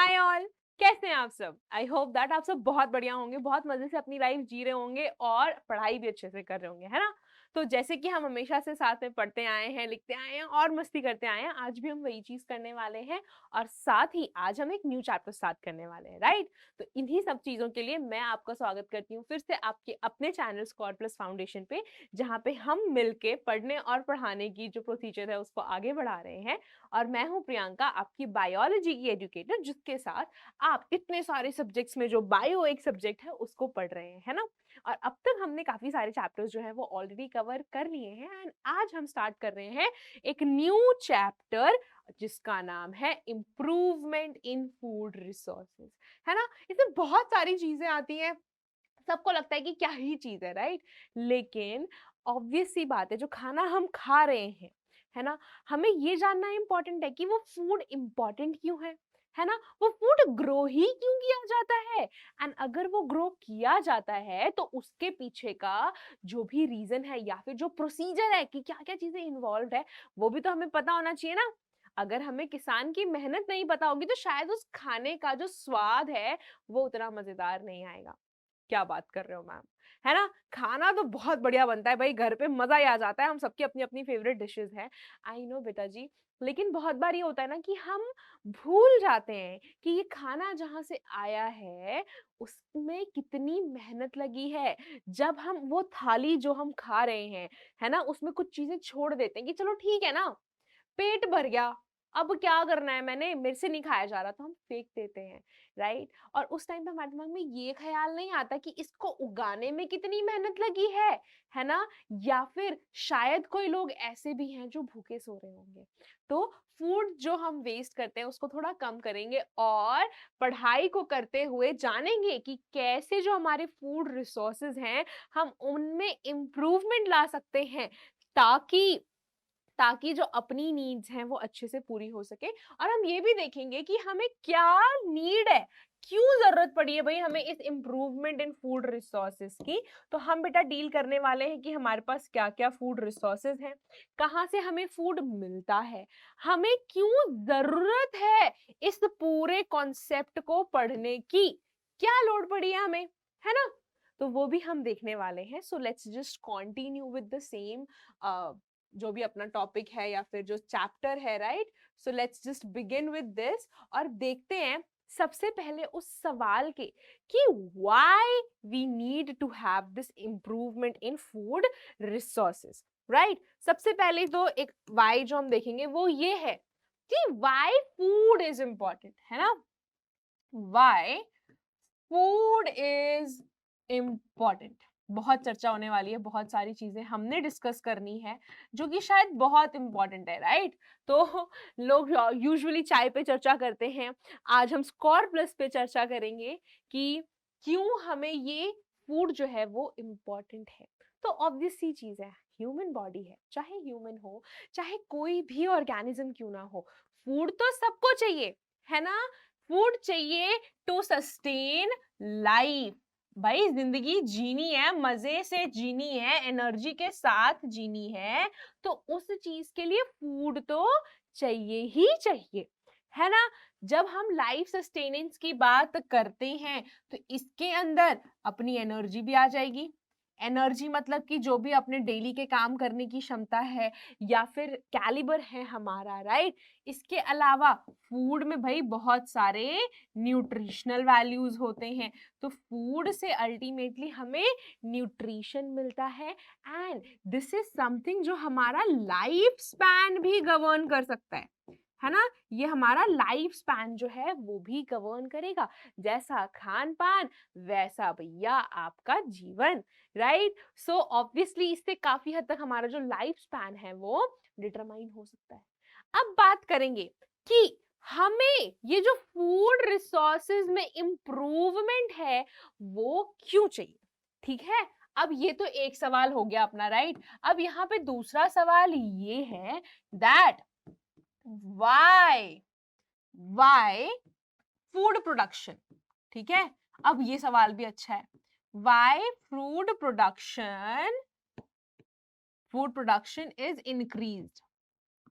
Hi all, कैसे हैं आप सब? आई होप दैट आप सब बहुत बढ़िया होंगे, बहुत मजे से अपनी लाइफ जी रहे होंगे और पढ़ाई भी अच्छे से कर रहे होंगे, है ना? तो जैसे कि हम हमेशा से साथ में पढ़ते आए हैं, लिखते आए हैं और मस्ती करते आए हैं, आज भी हम वही चीज करने वाले हैं और साथ ही आज हम एक न्यू चैप्टर स्टार्ट करने वाले हैं, राइट? तो इन्हीं सब चीजों के लिए मैं आपका स्वागत करती हूँ फिर से आपके अपने चैनल स्कॉर प्लस फाउंडेशन पे, जहाँ पे हम मिलके पढ़ने और पढ़ाने की जो प्रोसीजर है उसको आगे बढ़ा रहे हैं। और मैं हूँ प्रियंका, आपकी बायोलॉजी की एजुकेटर, जिसके साथ आप इतने सारे सब्जेक्ट्स में जो बायो एक सब्जेक्ट है उसको पढ़ रहे हैं, है ना? और अब तक हमने काफी सारे चैप्टर्स जो है वो ऑलरेडी कवर कर लिए हैं एंड आज हम स्टार्ट कर रहे हैं एक न्यू चैप्टर जिसका नाम है इम्प्रूवमेंट इन फूड रिसोर्सेज, है ना? इसमें बहुत सारी चीजें आती हैं, सबको लगता है कि क्या ही चीज है, राइट? लेकिन ऑब्वियस सी बात है, जो खाना हम खा रहे हैं, है ना, हमें ये जानना इंपॉर्टेंट है कि वो फूड इंपॉर्टेंट क्यों है ना? वो फूड ग्रो ही क्यों किया जाता है? एंड अगर वो ग्रो किया जाता है तो उसके पीछे का जो भी रीजन है या फिर जो प्रोसीजर है कि क्या क्या चीजें इन्वॉल्व है, वो भी तो हमें पता होना चाहिए ना। अगर हमें किसान की मेहनत नहीं पता होगी तो शायद उस खाने का जो स्वाद है वो उतना मजेदार नहीं आएगा। क्या बात कर रहे हो मैम, है ना? खाना तो बहुत बढ़िया बनता है भाई, घर पे मजा ही आ जाता है, हम सबकी अपनी अपनी फेवरेट डिशेस हैं। आई नो बेटा जी, लेकिन बहुत बार ये होता है ना कि हम भूल जाते हैं कि ये खाना जहाँ से आया है उसमें कितनी मेहनत लगी है। जब हम वो थाली जो हम खा रहे हैं, है ना, उसमें कुछ चीजें छोड़ देते हैं कि चलो ठीक है ना, पेट भर गया, अब क्या करना है, मैंने मेरे से नहीं खाया जा रहा, तो हम फेंक देते हैं, राइट? और उस टाइम पे हमारे दिमाग में ये ख्याल नहीं आता कि इसको उगाने में कितनी मेहनत लगी है ना? या फिर शायद कोई लोग ऐसे भी हैं जो भूखे सो रहे होंगे। तो फूड जो हम वेस्ट करते हैं उसको थोड़ा कम करेंगे और पढ़ाई को करते हुए जानेंगे कि कैसे जो हमारे फूड रिसोर्सेज हैं हम उनमें इम्प्रूवमेंट ला सकते हैं, ताकि ताकि जो अपनी नीड्स हैं वो अच्छे से पूरी हो सके। और हम ये भी देखेंगे कि हमें क्या नीड है, क्यों जरूरत पड़ी है भाई हमें इस इम्प्रूवमेंट इन फूड रिसोर्सेज की। तो हम बेटा डील करने वाले हैं कि हमारे पास क्या क्या फूड रिसोर्सेज हैं, कहाँ से हमें फूड मिलता है, हमें क्यों जरूरत है इस पूरे कॉन्सेप्ट को पढ़ने की, क्या लोड पड़ी है हमें, है ना? तो वो भी हम देखने वाले हैं। सो let's just continue with the same जो भी अपना टॉपिक है या फिर जो चैप्टर है, right? So let's just begin with this और देखते हैं सबसे पहले उस सवाल के कि why we need to have this improvement in food resources, right? सबसे पहले तो एक व्हाई जो हम देखेंगे वो ये है कि व्हाई फूड इज इंपॉर्टेंट, है ना? व्हाई फूड इज इम्पॉर्टेंट, बहुत चर्चा होने वाली है, बहुत सारी चीजें हमने डिस्कस करनी है जो कि शायद बहुत इंपॉर्टेंट है, राइट? तो लोग यूजुअली चाय पे चर्चा करते हैं, आज हम स्कोर प्लस पे चर्चा करेंगे कि क्यों हमें ये फूड जो है वो इम्पॉर्टेंट है। तो ऑब्वियस सी चीज है, ह्यूमन बॉडी है, चाहे ह्यूमन हो चाहे कोई भी ऑर्गेनिज्म क्यों ना हो, फूड तो सबको चाहिए, है ना? फूड चाहिए टू सस्टेन लाइफ। भाई जिंदगी जीनी है, मजे से जीनी है, एनर्जी के साथ जीनी है, तो उस चीज के लिए फूड तो चाहिए ही चाहिए, है ना? जब हम लाइफ सस्टेनेंस की बात करते हैं तो इसके अंदर अपनी एनर्जी भी आ जाएगी। एनर्जी मतलब कि जो भी अपने डेली के काम करने की क्षमता है या फिर कैलिबर है हमारा, राइट? इसके अलावा फूड में भाई बहुत सारे न्यूट्रिशनल वैल्यूज होते हैं, तो फूड से अल्टीमेटली हमें न्यूट्रिशन मिलता है एंड दिस इज समथिंग जो हमारा लाइफ स्पैन भी गवर्न कर सकता है ना? ये हमारा लाइफ स्पैन जो है वो भी गवर्न करेगा, जैसा खान पान वैसा भैया आपका जीवन, राइट? सो ऑब्वियसली इससे काफी हद तक हमारा जो लाइफ स्पैन है वो डिटरमाइन हो सकता है। अब बात करेंगे कि हमें ये जो फूड रिसोर्सेज में इंप्रूवमेंट है वो क्यों चाहिए, ठीक है? अब ये तो एक सवाल हो गया अपना, राइट? अब यहाँ पे दूसरा सवाल ये है दैट व्हाई फूड प्रोडक्शन, ठीक है? अब ये सवाल भी अच्छा है, why food production is increased,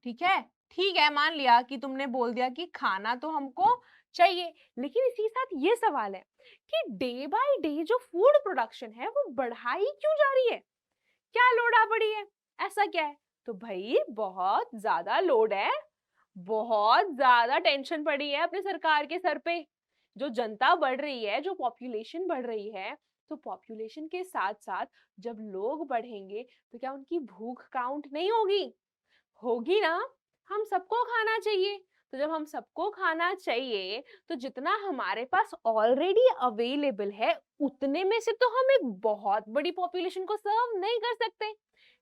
ठीक है? ठीक है, मान लिया कि तुमने बोल दिया कि खाना तो हमको चाहिए। लेकिन इसी के साथ ये सवाल है कि डे बाय डे जो फूड प्रोडक्शन है वो बढ़ाई क्यों जा रही है? क्या लोड आ पड़ी है? ऐसा क्या है? तो भाई बहुत ज्यादा लोड है, बहुत ज्यादा टेंशन पड़ी है अपने सरकार के सर पे। जो जनता बढ़ रही है, जो पॉपुलेशन बढ़ रही है, तो पॉपुलेशन के साथ साथ जब लोग बढ़ेंगे तो क्या उनकी भूख काउंट नहीं होगी? होगी ना। हम सबको खाना चाहिए, तो जब हम सबको खाना चाहिए तो जितना हमारे पास ऑलरेडी अवेलेबल है उतने में से तो हम एक बहुत बड़ी पॉपुलेशन को सर्व नहीं कर सकते,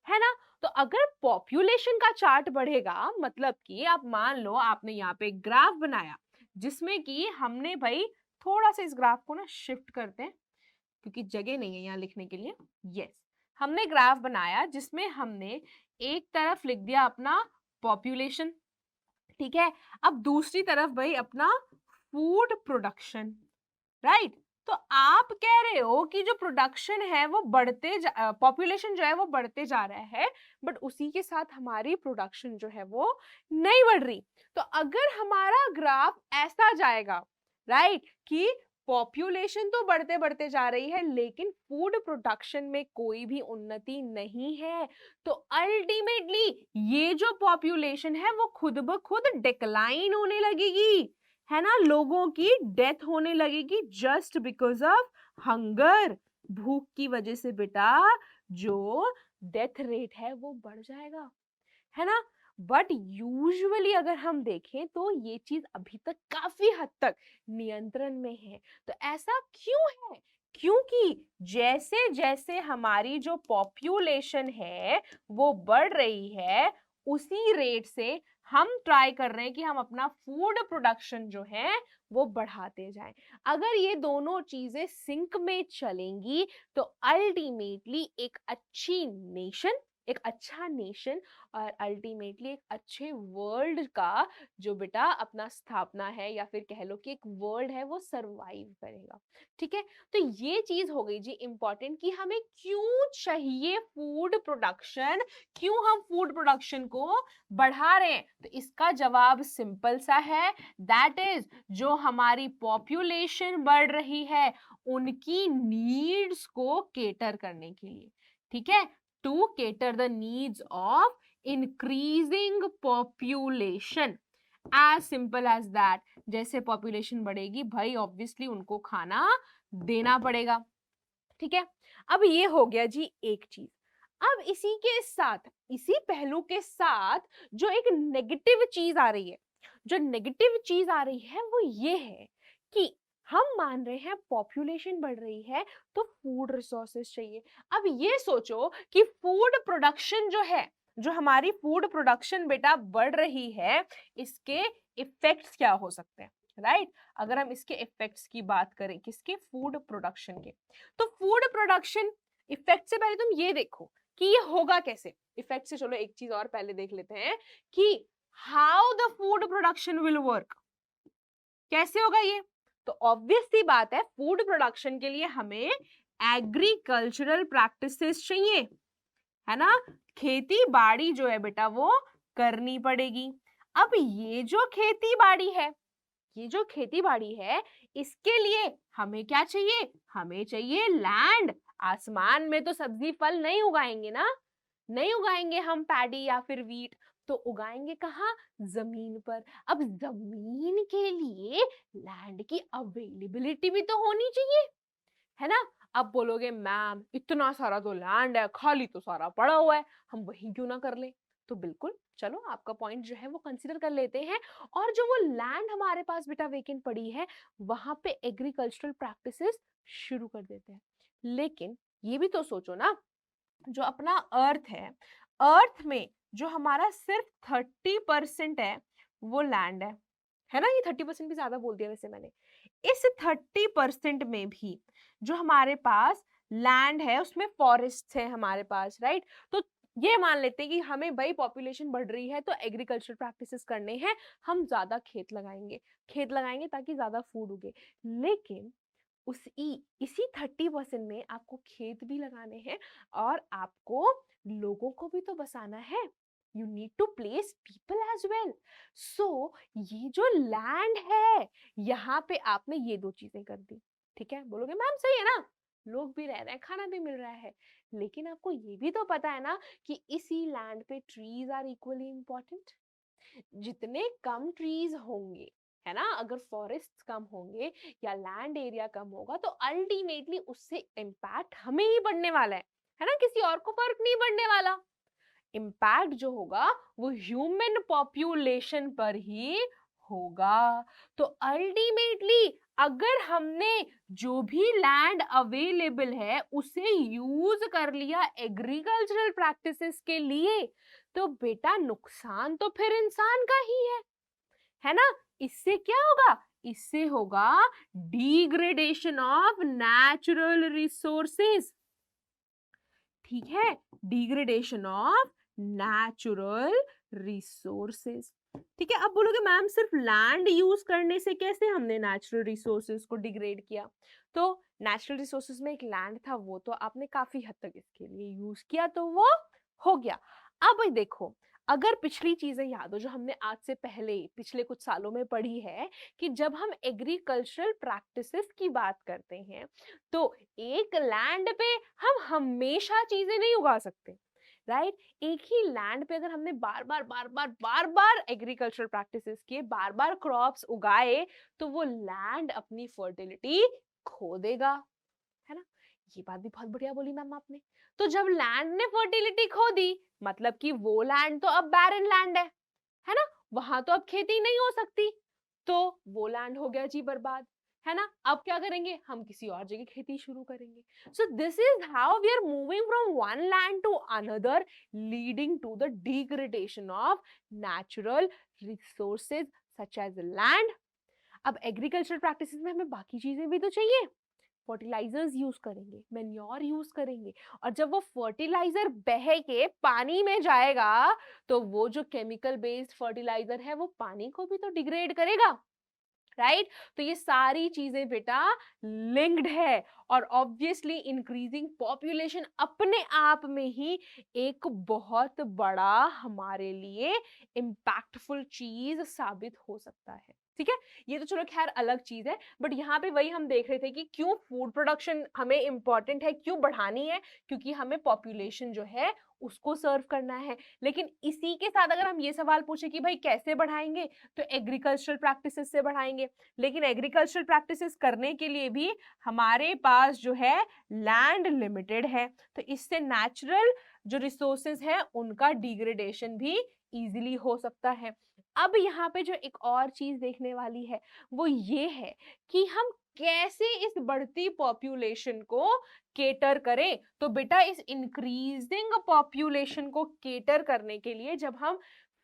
है ना। तो अगर पॉपुलेशन का चार्ट बढ़ेगा, मतलब कि आप मान लो आपने यहाँ पे एक ग्राफ बनाया जिसमें कि हमने भाई थोड़ा सा इस ग्राफ को ना शिफ्ट करते हैं क्योंकि जगह नहीं है यहाँ लिखने के लिए। यस, हमने ग्राफ बनाया जिसमें हमने एक तरफ लिख दिया अपना पॉपुलेशन, ठीक है। अब दूसरी तरफ भाई अपना फूड प्रोडक्शन, राइट। तो आप कह रहे हो कि जो प्रोडक्शन है वो पॉपुलेशन जो है वो बढ़ते जा रहा है, बट उसी के साथ हमारी प्रोडक्शन जो है वो नहीं बढ़ रही। तो अगर हमारा ग्राफ ऐसा जाएगा, राइट, कि पॉपुलेशन तो बढ़ते बढ़ते जा रही है लेकिन फूड प्रोडक्शन में कोई भी उन्नति नहीं है, तो अल्टीमेटली ये जो पॉपुलेशन है वो खुद ब खुद डिक्लाइन होने लगेगी, है ना। लोगों की डेथ होने लगेगी जस्ट बिकॉज ऑफ हंगर, भूख की वजह से बेटा जो डेथ रेट है वो बढ़ जाएगा, है ना। बट यूजुअली अगर हम देखें तो ये चीज अभी तक काफी हद तक नियंत्रण में है। तो ऐसा क्यों है? क्योंकि जैसे जैसे हमारी जो पॉपुलेशन है वो बढ़ रही है, उसी रेट से हम ट्राई कर रहे हैं कि हम अपना फूड प्रोडक्शन जो है वो बढ़ाते जाएं। अगर ये दोनों चीजें सिंक में चलेंगी तो अल्टीमेटली एक अच्छा नेशन और अल्टीमेटली एक अच्छे वर्ल्ड का जो बेटा अपना स्थापना है या फिर कह लो कि एक वर्ल्ड है वो सरवाइव करेगा, ठीक है। तो ये चीज हो गई जी इंपॉर्टेंट कि हमें क्यों चाहिए फूड प्रोडक्शन, क्यों हम फूड प्रोडक्शन को बढ़ा रहे हैं। तो इसका जवाब सिंपल सा है, दैट इज जो हमारी पॉपुलेशन बढ़ रही है उनकी नीड्स को केटर करने के लिए, ठीक है, to cater the needs of increasing population, as simple as that. जैसे पॉपुलेशन बढ़ेगी भाई ऑब्वियसली उनको खाना देना पड़ेगा, ठीक है। अब ये हो गया जी एक चीज। अब इसी के साथ, इसी पहलू के साथ जो एक नेगेटिव चीज आ रही है, जो नेगेटिव चीज आ रही है वो ये है कि हम मान रहे हैं पॉपुलेशन बढ़ रही है तो फूड रिसोर्सेस चाहिए। अब ये सोचो कि फूड प्रोडक्शन जो है, जो हमारी फूड प्रोडक्शन बेटा बढ़ रही है, इसके इफेक्ट्स क्या हो सकते हैं, राइट। अगर हम इसके इफेक्ट्स की बात करें, किसके? फूड प्रोडक्शन के। तो फूड प्रोडक्शन इफेक्ट से पहले तुम ये देखो कि ये होगा कैसे। इफेक्ट से चलो एक चीज और पहले देख लेते हैं कि how the food production will work, कैसे होगा ये। तो ऑब्वियस सी बात है, फूड प्रोडक्शन के लिए हमें एग्रीकल्चरल प्रैक्टिसेस चाहिए, है ना। खेती बाड़ी जो है बेटा वो करनी पड़ेगी। अब ये जो खेती बाड़ी है, ये जो खेती बाड़ी है, इसके लिए हमें क्या चाहिए? हमें चाहिए लैंड। आसमान में तो सब्जी फल नहीं उगाएंगे ना, नहीं उगाएंगे हम पैडी या फिर वीट, तो उगाएंगे कहाँ? जमीन पर। अब जमीन के लिए लैंड की अवेलेबिलिटी भी तो होनी चाहिए, है ना। अब बोलोगे मैम इतना सारा तो लैंड है, खाली तो सारा पड़ा हुआ है, हम वही क्यों ना कर ले। तो बिल्कुल चलो आपका पॉइंट जो है वो कंसीडर कर लेते हैं, और जो वो लैंड हमारे पास बेटा वेकेंट पड़ी है वहां पे एग्रीकल्चरल प्रैक्टिसेस शुरू कर देते हैं। लेकिन ये भी तो सोचो ना, जो अपना अर्थ है, अर्थ में जो हमारा सिर्फ 30% है वो लैंड है ना। ये 30% भी ज्यादा बोल दिया वैसे मैंने। इस 30% में भी जो हमारे पास लैंड है उसमें फॉरेस्ट है हमारे पास, राइट। तो ये मान लेते हैं कि हमें भाई पॉपुलेशन बढ़ रही है तो एग्रीकल्चर प्रैक्टिसेस करने हैं, हम ज्यादा खेत लगाएंगे ताकि ज्यादा फूड उगे। लेकिन इसी 30% में आपको खेत भी लगाने हैं और आपको लोगों को भी तो बसाना है। you need to place people as well. So ये जो land है, यहाँ पे आपने ये दो चीजें कर दी, ठीक है? बोलोगे मैम सही है ना, लोग भी रह रहे हैं, खाना भी मिल रहा है, लेकिन आपको ये भी तो पता है ना कि इसी लैंड पे ट्रीज आर इक्वली इम्पोर्टेंट। जितने कम ट्रीज होंगे, है ना, अगर फॉरेस्ट कम होंगे या लैंड एरिया कम होगा, तो अल्टीमेटली उससे इम्पैक्ट हमें ही पड़ने वाला है ना, किसी और को फर्क नहीं पड़ने वाला। इम्पैक्ट जो होगा वो ह्यूमन पॉपुलेशन पर ही होगा। तो अल्टीमेटली अगर हमने जो भी लैंड अवेलेबल है उसे यूज कर लिया एग्रीकल्चरल प्रैक्टिसेस के लिए, तो बेटा नुकसान तो फिर इंसान का ही है ना? इससे क्या होगा? इससे होगा डिग्रेडेशन ऑफ नेचुरल रिसोर्सेज, ठीक है, डिग्रेडेशन ऑफ नेचुरल रिसोर्सेज, ठीक है। अब बोलोगे मैम सिर्फ लैंड यूज करने से कैसे हमने नेचुरल रिसोर्सेज को डिग्रेड किया? तो नेचुरल रिसोर्सेज में एक लैंड था, वो तो आपने काफी हद तक इसके लिए यूज किया, तो वो हो गया। अब देखो, अगर पिछली चीजें याद हो जो हमने आज से पहले पिछले कुछ सालों में पढ़ी है, कि जब हम एग्रीकल्चरल प्रैक्टिसेस की बात करते हैं तो एक लैंड पे हम हमेशा चीजें नहीं उगा सकते, राइट? एक ही लैंड पे अगर हमने बार बार एग्रीकल्चरल प्रैक्टिसेस किए, बार बार क्रॉप्स उगाए, तो वो लैंड अपनी फर्टिलिटी खो देगा, है ना? ये बात भी बहुत बढ़िया बोली मैम आपने। तो जब लैंड ने फर्टिलिटी खो दी, मतलब कि वो लैंड तो अब बैरन लैंड है ना? वहां तो अब खेती नहीं हो सकती, तो वो लैंड हो गया जी बर्बाद, है ना? अब क्या करेंगे? हम किसी और जगह खेती शुरू करेंगे। So this is how we are moving from one land to another, leading to the degradation of natural resources such as land. अब एग्रीकल्चरल प्रैक्टिसेस में हमें बाकी चीजें भी तो चाहिए, फर्टिलाइजर्स यूज करेंगे, मैन्योर यूज करेंगे, और जब वो फर्टिलाइजर बह के पानी में जाएगा तो वो जो केमिकल बेस्ड फर्टिलाइजर है वो पानी को भी तो डिग्रेड करेगा, राइट? तो ये सारी चीजें बेटा लिंक्ड है, और ऑब्वियसली इंक्रीजिंग पॉपुलेशन अपने आप में ही एक बहुत बड़ा हमारे लिए इम्पैक्टफुल चीज साबित हो सकता है, ठीक है? ये तो चलो खैर अलग चीज है, बट यहाँ पे वही हम देख रहे थे कि क्यों फूड प्रोडक्शन हमें इंपॉर्टेंट है, क्यों बढ़ानी है, क्योंकि हमें पॉपुलेशन जो है उसको सर्व करना है। लेकिन इसी के साथ अगर हम ये सवाल पूछे कि भाई कैसे बढ़ाएंगे, तो एग्रीकल्चरल प्रैक्टिसेस से बढ़ाएंगे, लेकिन एग्रीकल्चरल प्रैक्टिसेस करने के लिए भी हमारे पास जो है लैंड लिमिटेड है, तो इससे नेचुरल जो रिसोर्सेज है उनका डिग्रेडेशन भी इजीली हो सकता है। अब यहाँ पे जो एक और चीज देखने वाली है वो ये है कि हम कैसे इस बढ़ती पॉपुलेशन को केटर करें। तो बेटा इस इंक्रीजिंग पॉपुलेशन को केटर करने के लिए जब हम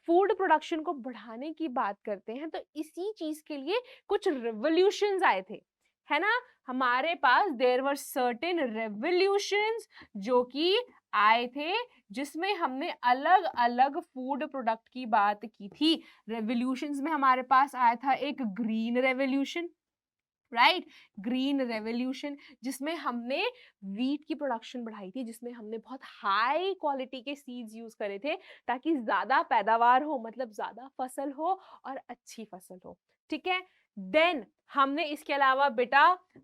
फूड प्रोडक्शन को बढ़ाने की बात करते हैं, तो इसी चीज के लिए कुछ रिवोल्यूशंस आए थे, है ना? हमारे पास देयर वर सर्टेन रेवोल्यूशंस जो कि आए थे, जिसमें हमने अलग अलग फूड प्रोडक्ट की बात की थी। रेवोल्यूशंस में हमारे पास आया था एक green revolution, right? Green revolution जिसमें हमने वीट की प्रोडक्शन बढ़ाई थी, जिसमें हमने बहुत हाई क्वालिटी के सीड्स यूज करे थे ताकि ज्यादा पैदावार हो, मतलब ज्यादा फसल हो और अच्छी फसल हो, ठीक है? देन हमने इसके अलावा बेटा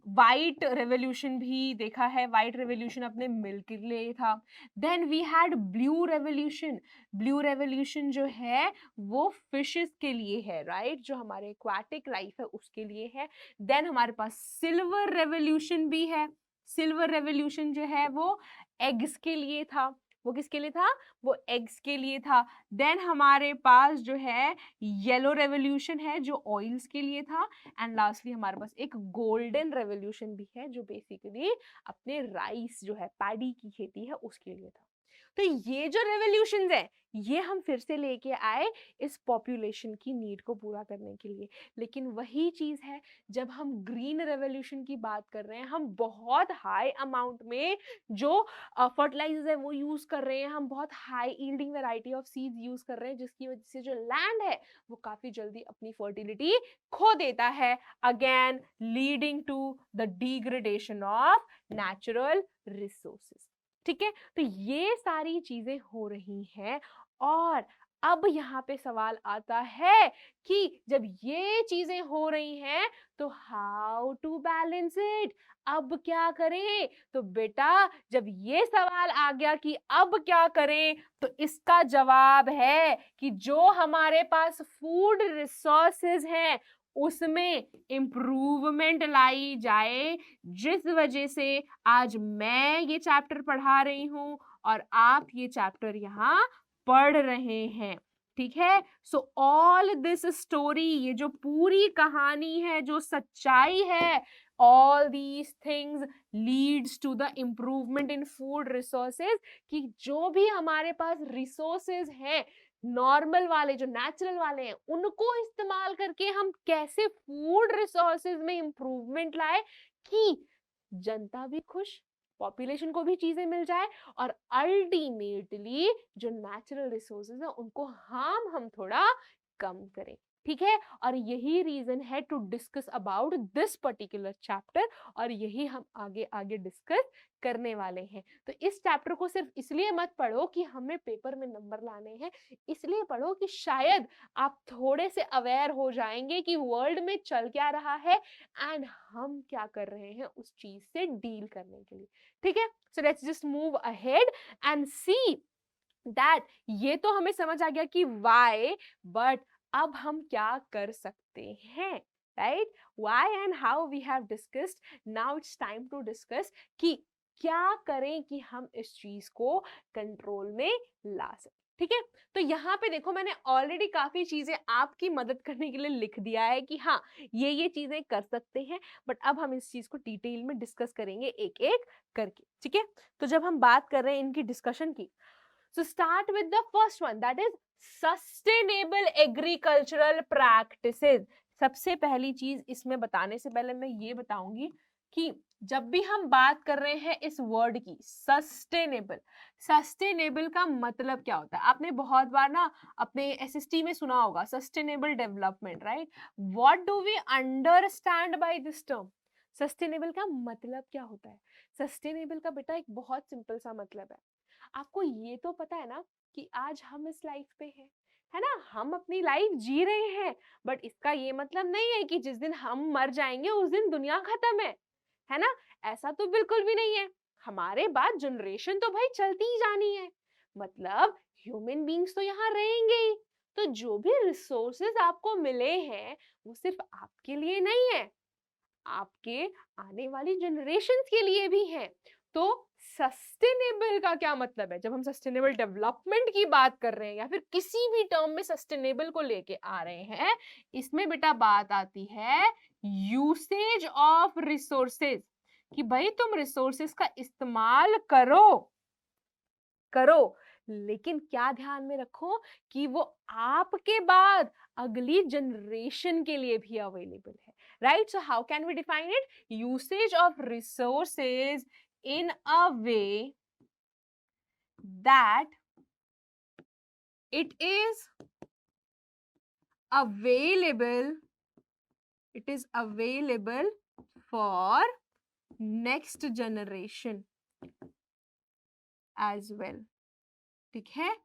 वाइट रेवोल्यूशन भी देखा है, वाइट रेवोल्यूशन अपने मिल्क के लिए था। Then we had blue revolution, blue revolution जो है वो फिशेस के लिए है, राइट? जो हमारे एक्वाटिक लाइफ है उसके लिए है। देन हमारे पास सिल्वर रेवोल्यूशन भी है, सिल्वर रेवोल्यूशन जो है वो एग्स के लिए था। वो किसके लिए था? वो एग्स के लिए था। देन हमारे पास जो है येलो रेवोल्यूशन है जो ऑयल्स के लिए था, एंड लास्टली हमारे पास एक गोल्डन रेवोल्यूशन भी है जो बेसिकली अपने राइस जो है पैडी की खेती है उसके लिए था। तो ये जो रेवोल्यूशंस है ये हम फिर से लेके आए इस पॉपुलेशन की नीड को पूरा करने के लिए। लेकिन वही चीज है, जब हम ग्रीन रेवोल्यूशन की बात कर रहे हैं, हम बहुत हाई अमाउंट में जो फर्टिलाइजर्स है वो यूज कर रहे हैं, हम बहुत high yielding variety of seeds use कर रहे हैं, जिसकी वजह से जो लैंड है वो काफी जल्दी अपनी फर्टिलिटी खो देता है, again leading to the degradation of natural resources, ठीक है? तो ये सारी चीजें हो रही हैं, और अब यहाँ पे सवाल आता है कि जब ये चीजें हो रही हैं तो हाउ टू बैलेंस इट, अब क्या करें। तो बेटा जब ये सवाल आ गया कि अब क्या करें, तो इसका जवाब है कि जो हमारे पास फूड रिसोर्सेज हैं उसमें इम्प्रूवमेंट लाई जाए, जिस वजह से आज मैं ये चैप्टर पढ़ा रही हूं और आप ये चैप्टर यहाँ पढ़ रहे हैं। ठीक है, सो ऑल दिस स्टोरी, ये जो पूरी कहानी है, जो सच्चाई है, all these things leads to the improvement in food resources, कि जो भी हमारे पास रिसोर्सेज हैं नॉर्मल वाले, जो नेचुरल वाले हैं, उनको इस्तेमाल करके हम कैसे फूड रिसोर्सेज में इम्प्रूवमेंट लाए कि जनता भी खुश, पॉपुलेशन को भी चीजें मिल जाए और अल्टीमेटली जो नेचुरल रिसोर्सेज है उनको हम थोड़ा कम करें। ठीक है, और यही रीजन है to discuss about this particular chapter, और यही हम आगे आगे डिस्कस करने वाले हैं। तो इस चैप्टर को सिर्फ इसलिए मत पढ़ो कि हमें पेपर में नंबर लाने हैं, इसलिए पढ़ो कि शायद आप थोड़े से अवेयर हो जाएंगे कि वर्ल्ड में चल क्या रहा है एंड हम क्या कर रहे हैं उस चीज से डील करने के लिए। ठीक है, सो let's just move ahead and see that ये तो हमें समझ आ गया कि व्हाई, बट अब हम क्या कर सकते हैं, right. Why and how we have discussed, now it's time to discuss कि क्या करें कि हम इस चीज को कंट्रोल में ला सकें। ठीक है, तो यहाँ पे देखो मैंने ऑलरेडी काफी चीजें आपकी मदद करने के लिए लिख दिया है कि हाँ ये चीजें कर सकते हैं, बट अब हम इस चीज को डिटेल में डिस्कस करेंगे एक एक करके। ठीक है, तो जब हम बात कर रहे हैं इनकी डिस्कशन की, so start with the first one, that is sustainable agricultural practices। सबसे पहली चीज इसमें बताने से पहले मैं ये बताऊंगी कि जब भी हम बात कर रहे हैं इस वर्ड की सस्टेनेबल, सस्टेनेबल का मतलब क्या होता है, आपने बहुत बार ना अपने एसएसटी में सुना होगा sustainable development, right. What do we understand by this term, sustainable का मतलब क्या होता है। सस्टेनेबल का बेटा एक बहुत सिंपल सा मतलब है, आपको ये तो पता है ना कि आज हम इस लाइफ पे हैं, है ना, हम अपनी लाइफ जी रहे हैं, बट इसका ये मतलब नहीं है कि जिस दिन हम मर जाएंगे उस दिन दुनिया खत्म है ना, ऐसा तो बिल्कुल भी नहीं है। हमारे बाद जनरेशन तो भाई चलती ही जानी है, मतलब ह्यूमन बींग्स तो यहाँ रहेंगे ही। तो जो भी रिसोर्सेज आपको मिले हैं वो सिर्फ आपके लिए नहीं है, आपके आने वाली जनरेशन्स के लिए भी है। तो सस्टेनेबल का क्या मतलब है, जब हम सस्टेनेबल डेवलपमेंट की बात कर रहे हैं या फिर किसी भी टर्म में सस्टेनेबल को लेके आ रहे हैं, इसमें बेटा बात आती है यूसेज ऑफ रिसोर्सेज, कि भाई तुम रिसोर्सेज का इस्तेमाल करो करो, लेकिन क्या ध्यान में रखो कि वो आपके बाद अगली जनरेशन के लिए भी अवेलेबल है, right. So how can we define it, usage of resources in a way that it is available for next generation as well। ठीक है,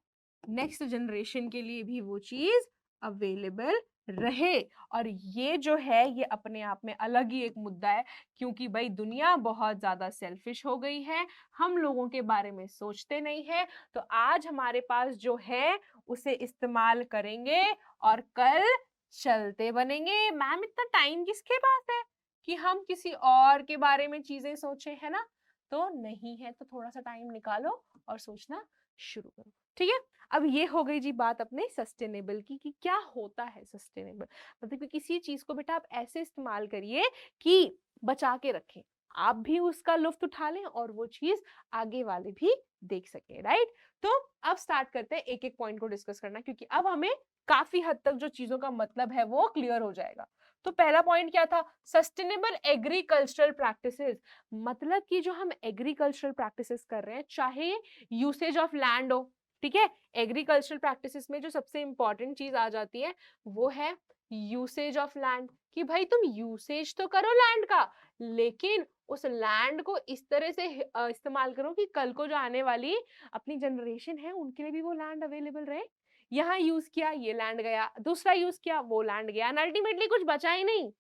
नेक्स्ट जनरेशन के लिए भी वो चीज अवेलेबल रहे। और ये जो है ये अपने आप में अलग ही एक मुद्दा है, क्योंकि भाई दुनिया बहुत ज्यादा सेल्फिश हो गई है, हम लोगों के बारे में सोचते नहीं है। तो आज हमारे पास जो है उसे इस्तेमाल करेंगे और कल चलते बनेंगे। मैम इतना टाइम किसके पास है कि हम किसी और के बारे में चीजें सोचें, है ना, तो नहीं है, तो थोड़ा सा टाइम निकालो और सोचना शुरू करो। ठीक है, अब ये हो गई जी बात अपने सस्टेनेबल की कि क्या होता है सस्टेनेबल, मतलब कि किसी चीज को बेटा आप ऐसे इस्तेमाल करिए कि बचा के रखें, आप भी उसका लुत्फ उठा लें और वो चीज आगे वाले भी देख सके, राइट। तो अब स्टार्ट करते हैं एक एक पॉइंट को डिस्कस करना, क्योंकि अब हमें काफी हद तक जो चीजों का मतलब है वो क्लियर हो जाएगा। तो पहला पॉइंट क्या था, सस्टेनेबल एग्रीकल्चरल प्रैक्टिसेस, मतलब कि जो हम एग्रीकल्चरल प्रैक्टिसेस कर रहे हैं, चाहे यूसेज ऑफ लैंड हो, ठीक है, एग्रीकल्चरल प्रैक्टिसेस में जो सबसे इंपॉर्टेंट चीज आ जाती है वो है यूसेज ऑफ लैंड, कि भाई तुम यूसेज तो करो लैंड का, लेकिन उस लैंड को इस तरह से इस्तेमाल करो कि कल को जो आने वाली अपनी जनरेशन है उनके लिए भी वो लैंड अवेलेबल रहे। यहाँ यूज किया, ये लैंड गया, दूसरा यूज किया, वो लैंड गया, एंड अल्टीमेटली कुछ बचा ही नहीं।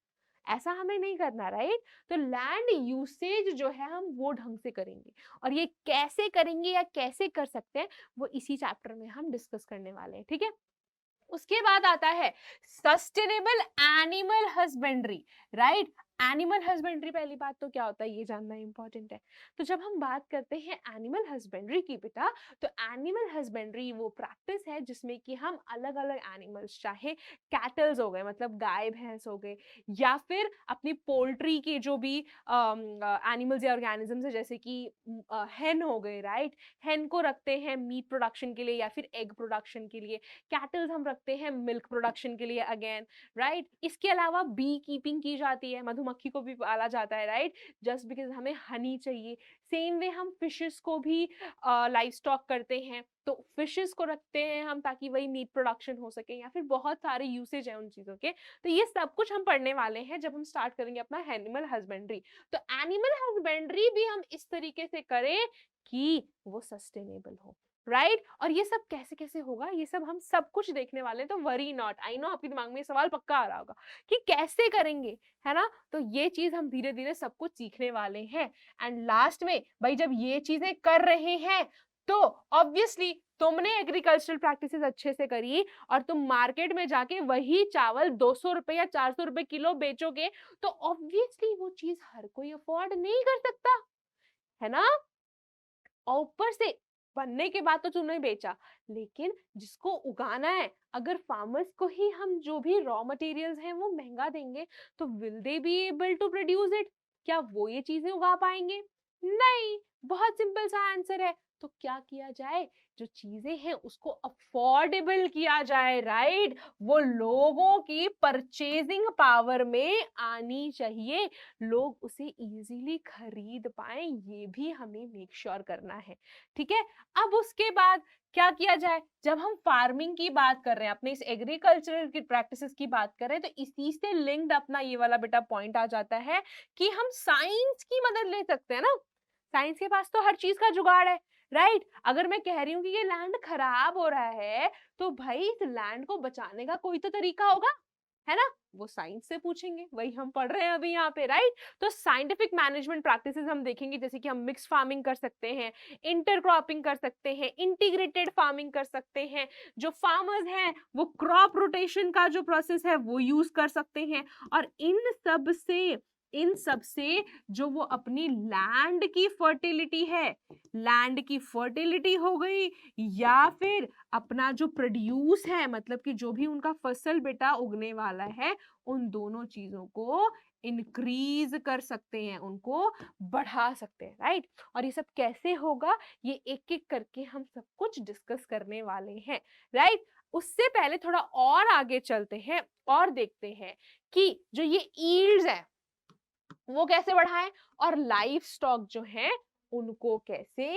ऐसा हमें नहीं करना, राइट? तो लैंड यूसेज जो है हम वो ढंग से करेंगे, और ये कैसे करेंगे या कैसे कर सकते हैं वो इसी चैप्टर में हम डिस्कस करने वाले हैं, ठीक है? उसके बाद आता है sustainable animal husbandry, right? Animal husbandry, पहली बात तो क्या होता है ये जानना इंपॉर्टेंट है। तो जब हम बात करते हैं एनिमल हस्बेंड्री की बेटा, तो एनिमल हस्बेंड्री वो प्रैक्टिस है जिसमें कि हम अलग अलग एनिमल्स, चाहे कैटल्स हो गए मतलब गाय भैंस हो गए, या फिर अपनी पोल्ट्री के जो भी एनिमल्स या ऑर्गेनिजम्स है, जैसे कि हेन हो गए, राइट? हेन को रखते हैं मीट प्रोडक्शन के लिए या फिर एग प्रोडक्शन के लिए, कैटल्स हम रखते हैं मिल्क प्रोडक्शन के लिए अगेन, राइट? इसके अलावा बी कीपिंग की जाती है, मधुमक्खी को भी पाला जाता है, राइट? जस्ट बिकॉज हमें हनी चाहिए। सेम वे हम फिशेस को भी लाइव स्टॉक करते हैं, तो फिशेस को रखते हैं हम ताकि वही मीट प्रोडक्शन हो सके, या फिर बहुत सारे यूसेज है उन चीजों के। तो ये सब कुछ हम पढ़ने वाले हैं जब हम स्टार्ट करेंगे अपना एनिमल हस्बेंड्री। तो एनिमल हस्बेंड्री भी हम इस तरीके से करें कि वो सस्टेनेबल हो, राइट? और ये सब कैसे कैसे होगा, ये सब हम सब कुछ देखने वाले हैं। तो वरी नॉट, आई नो आपके दिमाग में ये सवाल पक्का आ रहा होगा कि कैसे करेंगे, है ना? तो ये चीज हम धीरे धीरे सब कुछ सीखने वाले हैं। एंड लास्ट में भाई जब ये चीजें कर रहे हैं तो ऑब्वियसली तुमने एग्रीकल्चरल प्रैक्टिसेस अच्छे से करी और तुम मार्केट में जाके वही चावल 200 रुपए या 400 रुपए किलो बेचोगे, तो ऑब्वियसली वो चीज हर कोई अफोर्ड नहीं कर सकता, है ना? और ऊपर से बनने के बाद तो तुमने बेचा, लेकिन जिसको उगाना है, अगर फार्मर्स को ही हम जो भी रॉ मटेरियल्स हैं वो महंगा देंगे, तो will they be able to produce it? क्या वो ये चीजें उगा पाएंगे? नहीं। बहुत सिंपल सा आंसर है। तो क्या किया जाए, जो चीजें हैं उसको अफोर्डेबल किया जाए, राइट? वो लोगों की परचेजिंग पावर में आनी चाहिए, लोग उसे इजीली खरीद पाए, ये भी हमें मेक श्योर करना है, ठीक है? अब उसके बाद क्या किया जाए, जब हम फार्मिंग की बात कर रहे हैं, अपने इस एग्रीकल्चरल की प्रैक्टिसेस की बात कर रहे हैं, तो इसी से लिंक्ड अपना ये वाला बेटा पॉइंट आ जाता है कि हम साइंस की मदद ले सकते हैं ना। साइंस के पास तो हर चीज का जुगाड़ है, राइट? अगर मैं कह रही हूँ कि ये लैंड खराब हो रहा है, तो भाई इस लैंड को बचाने का कोई तो तरीका होगा, है ना? वो साइंस से पूछेंगे, वही हम पढ़ रहे हैं अभी यहाँ पे, राइट? तो साइंटिफिक मैनेजमेंट प्रैक्टिसेस हम देखेंगे, जैसे कि हम मिक्स फार्मिंग कर सकते हैं, इंटरक्रॉपिंग कर सकते हैं, इंटीग्रेटेड फार्मिंग कर सकते हैं। जो फार्मर्स हैं वो क्रॉप रोटेशन का जो प्रोसेस है वो यूज कर सकते हैं, और इन सब से जो वो अपनी लैंड की फर्टिलिटी है, लैंड की फर्टिलिटी हो गई, या फिर अपना जो प्रोड्यूस है, मतलब कि जो भी उनका फसल बेटा उगने वाला है, उन दोनों चीजों को इंक्रीज कर सकते हैं, उनको बढ़ा सकते हैं, राइट? और ये सब कैसे होगा, ये एक एक करके हम सब कुछ डिस्कस करने वाले हैं, राइट? उससे पहले थोड़ा और आगे चलते हैं और देखते हैं कि जो ये ईल्ड्स है वो कैसे बढ़ाएं, और लाइफ स्टॉक जो है उनको कैसे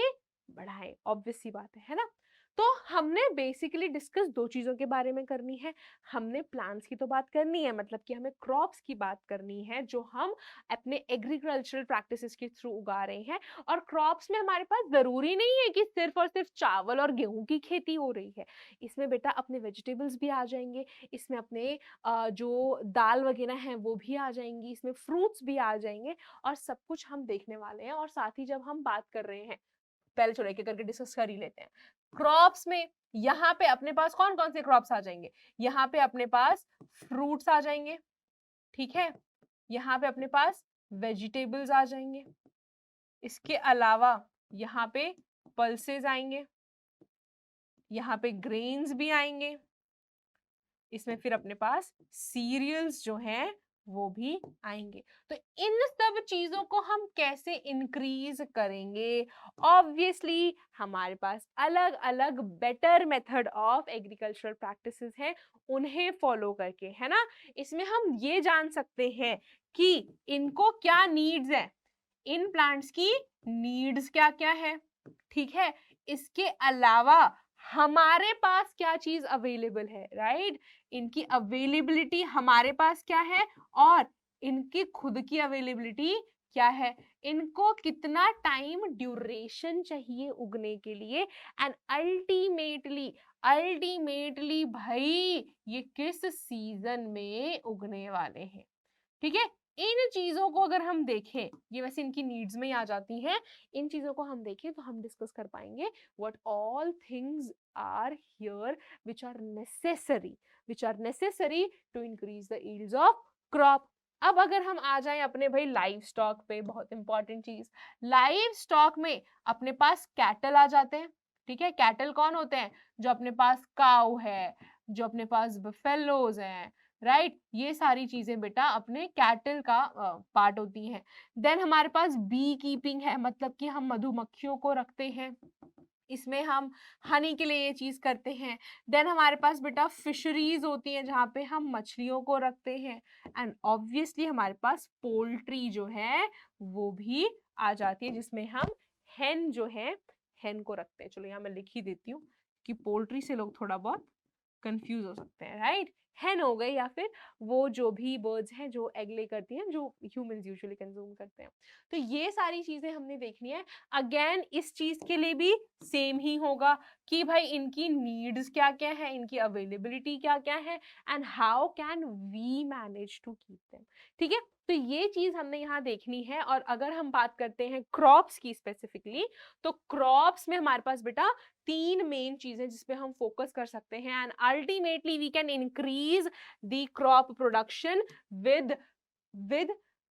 बढ़ाएं। ऑब्वियस सी बात है ना? तो हमने बेसिकली डिस्कस दो चीजों के बारे में करनी है। हमने प्लांट्स की तो बात करनी है, मतलब कि हमें क्रॉप्स की बात करनी है जो हम अपने एग्रीकल्चरल प्रैक्टिसेस के थ्रू उगा रहे हैं। और क्रॉप्स में हमारे पास जरूरी नहीं है कि सिर्फ और सिर्फ चावल और गेहूं की खेती हो रही है, इसमें बेटा अपने वेजिटेबल्स भी आ जाएंगे, इसमें अपने जो दाल वगैरह हैं वो भी आ जाएंगी, इसमें फ्रूट्स भी आ जाएंगे, और सब कुछ हम देखने वाले हैं। और साथ ही जब हम बात कर रहे हैं, पहले चलो एक एक करके डिस्कस कर ही लेते हैं। क्रॉप्स में यहाँ पे अपने पास कौन कौन से क्रॉप्स आ जाएंगे, यहाँ पे अपने पास फ्रूट्स आ जाएंगे, ठीक है? यहाँ पे अपने पास वेजिटेबल्स आ जाएंगे, इसके अलावा यहाँ पे पल्सेस आएंगे, यहाँ पे ग्रेन्स भी आएंगे, इसमें फिर अपने पास सीरियल्स जो हैं वो भी आएंगे। तो इन सब चीजों को हम कैसे इंक्रीज करेंगे? ऑब्वियसली हमारे पास अलग अलग better method of agricultural practices हैं, उन्हें फॉलो करके, है ना? इसमें हम ये जान सकते हैं कि इनको क्या नीड्स है, इन प्लांट्स की नीड्स क्या क्या है, ठीक है? इसके अलावा हमारे पास क्या चीज अवेलेबल है, राइट? इनकी अवेलेबिलिटी हमारे पास क्या है और इनकी खुद की अवेलेबिलिटी क्या है, इनको कितना टाइम ड्यूरेशन चाहिए उगने के लिए, एंड अल्टीमेटली भाई ये किस सीजन में उगने वाले हैं। ठीक है, इन चीजों को अगर हम देखें, ये वैसे इनकी नीड्स में ही आ जाती हैं, इन चीजों को हम देखें तो हम डिस्कस कर पाएंगे what all things are here which are necessary to increase the yields of crop. अब अगर हम आ जाएं अपने भाई लाइव स्टॉक पे, बहुत इंपॉर्टेंट चीज, लाइव स्टॉक में अपने पास कैटल आ जाते हैं। ठीक है, कैटल कौन होते हैं, जो अपने पास काऊ है, जो अपने पास बफेलोज हैं, राइट ये सारी चीजें बेटा अपने कैटल का पार्ट होती हैं। देन हमारे पास बी कीपिंग है, मतलब कि हम मधुमक्खियों को रखते हैं, इसमें हम हनी के लिए ये चीज करते हैं। देन हमारे पास बेटा फिशरीज होती हैं जहाँ पे हम मछलियों को रखते हैं, एंड ऑब्वियसली हमारे पास पोल्ट्री जो है वो भी आ जाती है, जिसमें हम हेन जो है हेन को रखते हैं। चलो यहाँ मैं लिख ही देती हूँ कि पोल्ट्री से लोग थोड़ा बहुत कंफ्यूज हो सकते हैं, राइट। हेन हो गई या फिर वो जो भी बर्ड्स हैं जो एग ले करती हैं, जो ह्यूमंस यूजुअली कंज्यूम करते हैं। तो ये सारी चीजें हमने देखनी है। अगेन इस चीज के लिए भी सेम ही होगा कि भाई इनकी नीड्स क्या क्या है, इनकी अवेलेबिलिटी क्या क्या है, and how can we manage to keep them. ठीक है, तो ये चीज हमने यहाँ देखनी है। और अगर हम बात करते हैं क्रॉप्स की स्पेसिफिकली, तो क्रॉप्स में हमारे पास बेटा तीन मेन चीजें जिसपे हम फोकस कर सकते हैं, and ultimately we can increase the crop production with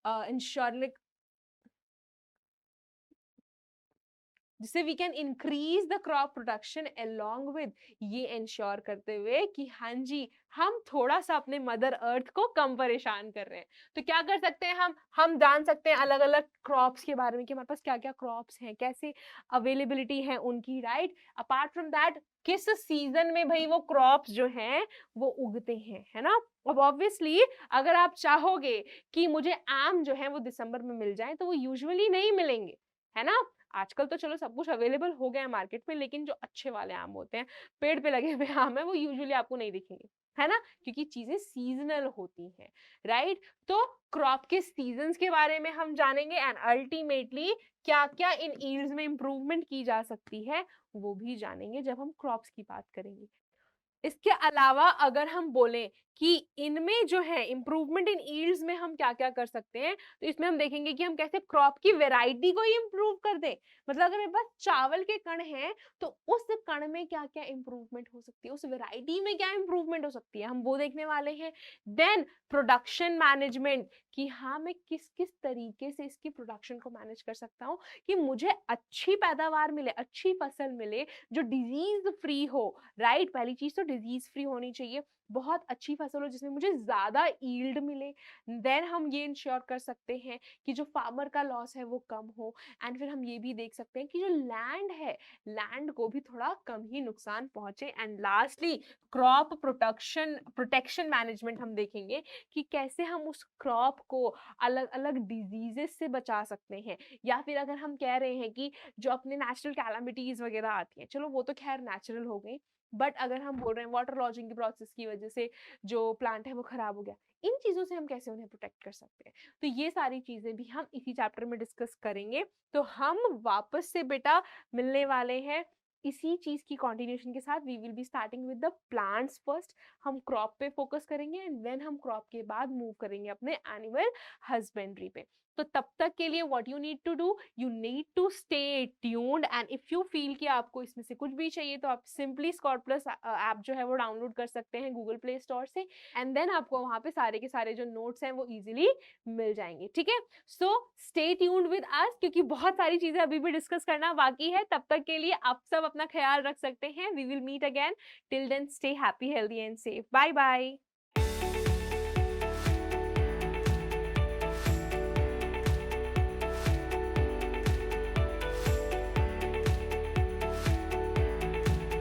insuring, जिससे we can increase the crop production along with, ये इंश्योर करते हुए कि हाँ जी हम थोड़ा सा अपने मदर अर्थ को कम परेशान कर रहे हैं। तो क्या कर सकते हैं हम जान सकते हैं अलग अलग क्रॉप्स के बारे में कि हमारे पास क्या क्या क्रॉप्स हैं, कैसे अवेलेबिलिटी है उनकी, राइट। अपार्ट फ्रॉम दैट किस सीजन में भाई वो क्रॉप्स जो हैं वो उगते हैं, है ना। अब ऑब्वियसली अगर आप चाहोगे कि मुझे आम जो है वो दिसंबर में मिल जाए तो वो यूजुअली नहीं मिलेंगे, है ना। आजकल तो चलो सब कुछ अवेलेबल हो गया है मार्केट में, लेकिन जो अच्छे वाले आम होते हैं, पेड़ पे लगे हुए आम है, वो यूजुअली आपको नहीं दिखेंगे, है ना, क्योंकि चीजें सीजनल होती हैं, राइट। तो क्रॉप के सीजन्स के बारे में हम जानेंगे, एंड अल्टीमेटली क्या क्या इन यील्ड्स में इंप्रूवमेंट की जा सकती है वो भी जानेंगे जब हम क्रॉप्स की बात करेंगे। इसके अलावा अगर हम बोलें कि इनमें जो है इंप्रूवमेंट इन यील्ड्स में हम क्या क्या कर सकते हैं, तो इसमें हम देखेंगे कि हम कैसे क्रॉप की वैरायटी को इंप्रूव कर दें। मतलब अगर मेरे पास चावल के कण हैं तो उस कण में क्या क्या इंप्रूवमेंट हो सकती है, उस वैरायटी में क्या इंप्रूवमेंट हो सकती है, हम वो देखने वाले हैं। देन प्रोडक्शन मैनेजमेंट, कि हाँ मैं किस किस तरीके से इसकी प्रोडक्शन को मैनेज कर सकता हूँ कि मुझे अच्छी पैदावार मिले, अच्छी फसल मिले जो डिजीज फ्री हो, राइट। पहली चीज तो डिजीज फ्री होनी चाहिए, बहुत अच्छी फसल हो जिसमें मुझे ज्यादा यील्ड मिले। देन हम ये इंश्योर कर सकते हैं कि जो फार्मर का लॉस है वो कम हो, एंड फिर हम ये भी देख सकते हैं कि जो लैंड है, लैंड को भी थोड़ा कम ही नुकसान पहुंचे। And lastly crop protection management हम देखेंगे कि कैसे हम उस क्रॉप को अलग अलग डिजीजेस से बचा सकते हैं। या फिर अगर हम कह रहे हैं कि जो अपने नेचुरल कैलामिटीज वगैरह आती हैं, चलो वो तो खैर नेचुरल हो गई, बट अगर हम बोल रहे हैं वाटर लॉजिंग की प्रोसेस की वजह से जो प्लांट है वो खराब हो गया, इन चीजों से हम कैसे उन्हें प्रोटेक्ट कर सकते हैं, तो ये सारी चीजें भी हम इसी चैप्टर में डिस्कस करेंगे। तो हम वापस से बेटा मिलने वाले हैं इसी चीज की कंटिन्यूएशन के साथ। We will be starting with the plants first, हम क्रॉप पे फोकस करेंगे, एंड देन हम क्रॉप के बाद मूव करेंगे अपने एनिमल हस्बेंड्री पे। तो तब तक के लिए what you need to do, you need to stay tuned, and if you feel कि आपको इसमें से कुछ भी चाहिए तो आप सिंपली स्कॉट प्लस ऐप जो है वो डाउनलोड कर सकते हैं गूगल प्ले स्टोर से, एंड देन आपको वहां पे सारे के सारे जो नोट्स हैं वो इजीली मिल जाएंगे। ठीक है, so stay tuned with us, क्योंकि बहुत सारी चीजें अभी भी डिस्कस करना बाकी है। तब तक के लिए आप सब अपना ख्याल रख सकते हैं। We will meet again, till then stay happy, healthy and safe. Bye bye.